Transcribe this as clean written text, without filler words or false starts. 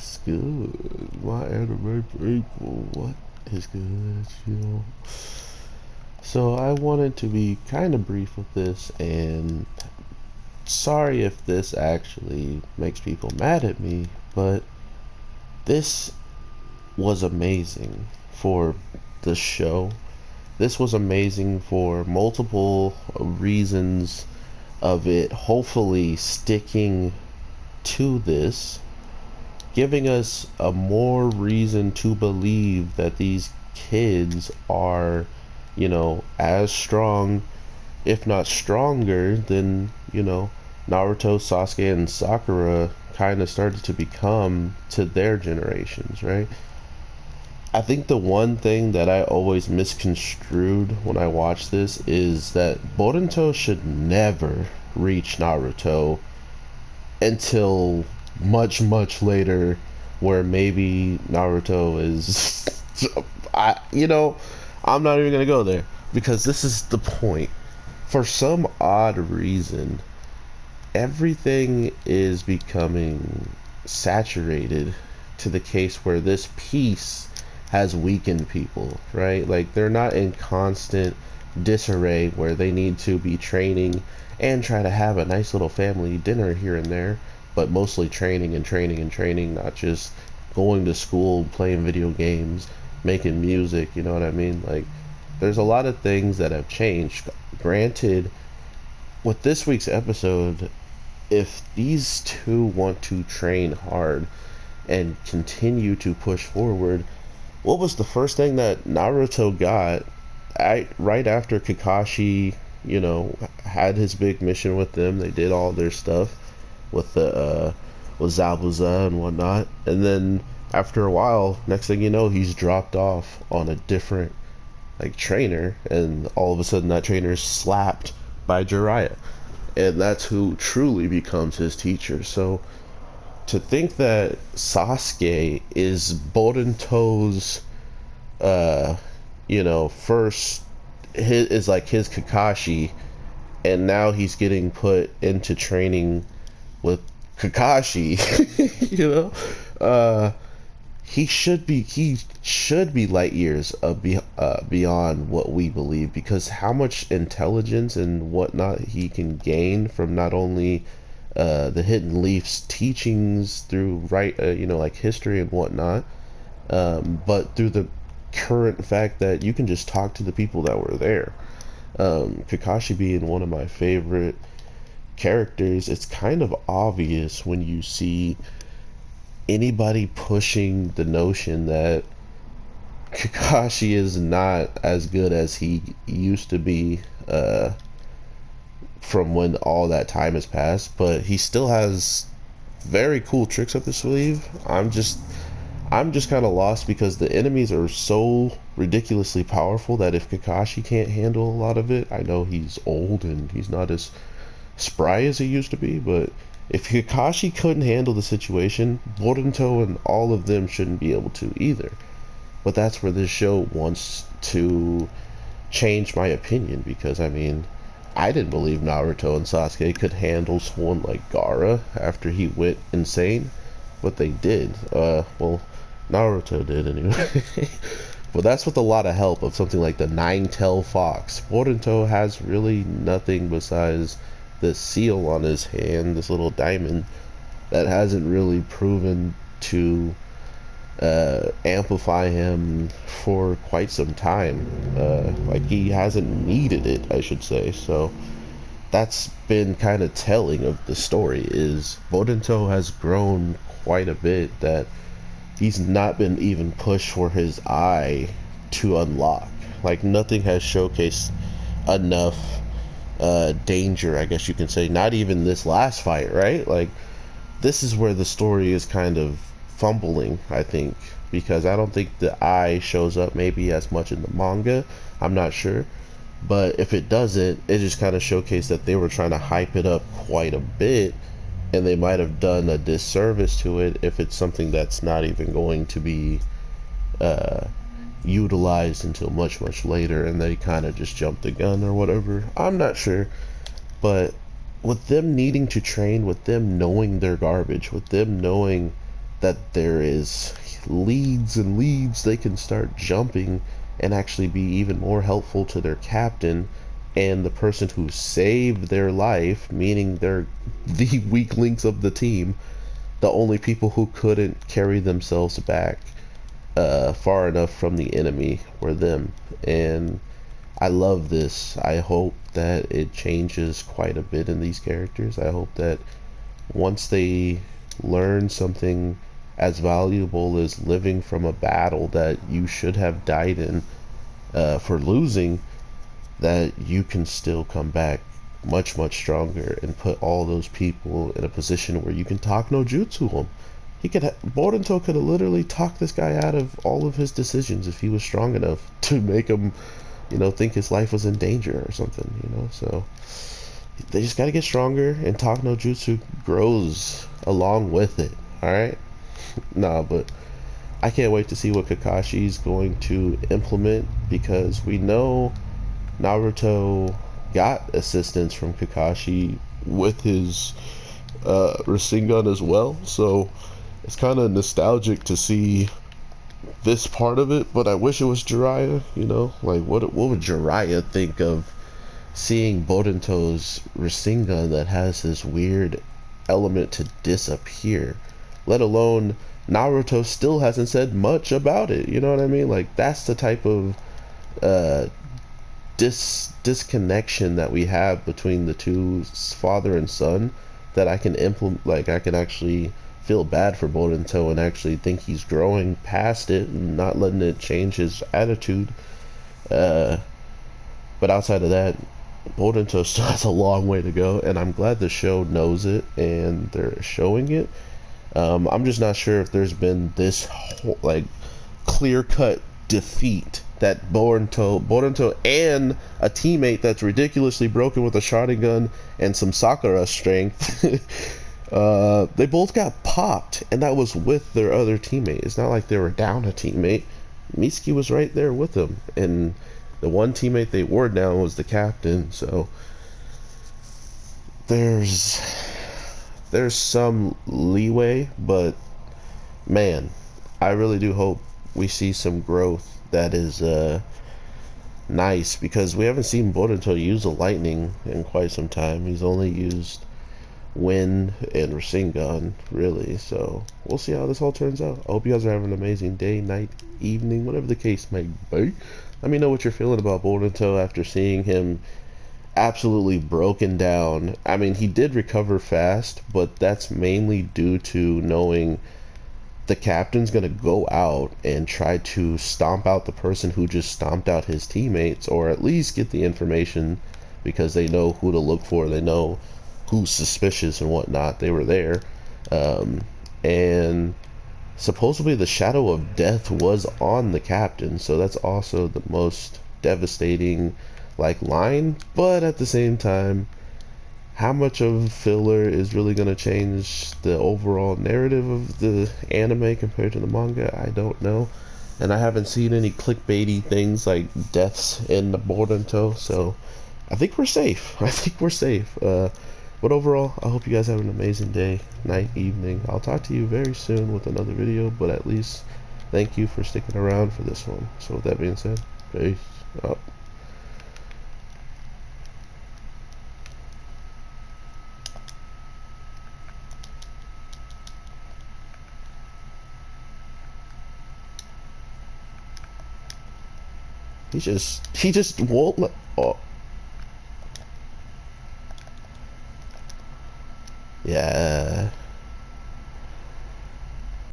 is good? My anime people, what is good, you know? So I wanted to be kind of brief with this, and sorry if this actually makes people mad at me, but this was amazing for the show. This was amazing for multiple reasons of it hopefully sticking to this, giving us a more reason to believe that these kids are, as strong, if not stronger, than, Naruto, Sasuke, and Sakura kind of started to become to their generations, right? I think the one thing that I always misconstrued when I watch this is that Boruto should never reach Naruto until much, much later, where maybe Naruto is. I'm not even gonna go there because this is the point. For some odd reason, everything is becoming saturated to the case where this piece has weakened people, right? Like they're not in constant disarray where they need to be training and try to have a nice little family dinner here and there, but mostly training and training and training, not just going to school, playing video games, making music, you know what I mean? Like there's a lot of things that have changed. Granted, with this week's episode, if these two want to train hard and continue to push forward, what was the first thing that Naruto got right after Kakashi, had his big mission with them? They did all their stuff with the with Zabuza and whatnot, and then after a while, next thing you know, he's dropped off on a different trainer, and all of a sudden that trainer is slapped by Jiraiya, and that's who truly becomes his teacher. So to think that Sasuke is Boruto's, first is like his Kakashi, and now he's getting put into training with Kakashi, he should be light years beyond what we believe, because how much intelligence and whatnot he can gain from not only the Hidden Leaf's teachings through like history and whatnot, but through the current fact that you can just talk to the people that were there. Kakashi being one of my favorite characters, it's kind of obvious when you see anybody pushing the notion that Kakashi is not as good as he used to be, from when all that time has passed, but he still has very cool tricks up his sleeve. I'm just kind of lost because the enemies are so ridiculously powerful that if Kakashi can't handle a lot of it, I know he's old and he's not as spry as he used to be, but if Kakashi couldn't handle the situation, Boruto and all of them shouldn't be able to either. But that's where this show wants to change my opinion, because I didn't believe Naruto and Sasuke could handle someone like Gaara after he went insane, but they did. Well, Naruto did anyway. But that's with a lot of help of something like the Nine-Tailed Fox. Boruto has really nothing besides this seal on his hand, this little diamond, that hasn't really proven to amplify him for quite some time. Like he hasn't needed it, I should say. So that's been kind of telling of the story, is Boruto has grown quite a bit, that he's not been even pushed for his eye to unlock. Like nothing has showcased enough danger, I guess you can say. Not even this last fight, right? Like this is where the story is kind of fumbling, I think, because I don't think the eye shows up maybe as much in the manga. I'm not sure, but if it doesn't, it just kind of showcased that they were trying to hype it up quite a bit, and they might have done a disservice to it if it's something that's not even going to be utilized until much, much later, and they kind of just jumped the gun or whatever. I'm not sure, but with them needing to train, with them knowing their garbage, with them knowing that there is leads and leads they can start jumping and actually be even more helpful to their captain and the person who saved their life, meaning they're the weak links of the team, the only people who couldn't carry themselves back far enough from the enemy were them. And I love this. I hope that it changes quite a bit in these characters. I hope that once they learn something as valuable as living from a battle that you should have died in for losing, that you can still come back much, much stronger and put all those people in a position where you can talk no jutsu them. Boruto could have literally talked this guy out of all of his decisions if he was strong enough to make him, think his life was in danger or something. So they just got to get stronger, and talk no jutsu grows along with it. All right. Nah, but I can't wait to see what Kakashi's going to implement, because we know Naruto got assistance from Kakashi with his Rasengan as well, so it's kind of nostalgic to see this part of it. But I wish it was Jiraiya. Like what would Jiraiya think of seeing Boruto's Rasengan that has this weird element to disappear? Let alone Naruto still hasn't said much about it. You know what I mean? Like, that's the type of uh, disconnection that we have between the two, father and son, that I can implement. Like, I can actually feel bad for Boruto and actually think he's growing past it and not letting it change his attitude. But outside of that, Boruto still has a long way to go, and I'm glad the show knows it and they're showing it. I'm just not sure if there's been this like clear-cut defeat that Boruto and a teammate that's ridiculously broken with a shotgun and some Sakura strength, they both got popped, and that was with their other teammate. It's not like they were down a teammate. Mitsuki was right there with them, and the one teammate they were down was the captain. So there's some leeway, but man, I really do hope we see some growth that is nice, because we haven't seen Boruto use a lightning in quite some time. He's only used wind and Rasengan, really. So we'll see how this all turns out. I hope you guys are having an amazing day, night, evening, whatever the case may be. Let me know what you're feeling about Boruto after seeing him absolutely broken down. I mean, he did recover fast, but that's mainly due to knowing the captain's gonna go out and try to stomp out the person who just stomped out his teammates, or at least get the information, because they know who to look for, they know who's suspicious and whatnot. They were there, and supposedly the shadow of death was on the captain, so that's also the most devastating line. But at the same time, how much of filler is really going to change the overall narrative of the anime compared to the manga? I don't know, and I haven't seen any clickbaity things like deaths in Boruto, so I think we're safe. But overall, I hope you guys have an amazing day, night, evening. I'll talk to you very soon with another video, but at least thank you for sticking around for this one. So with that being said, peace out. He just won't let. Oh. Yeah.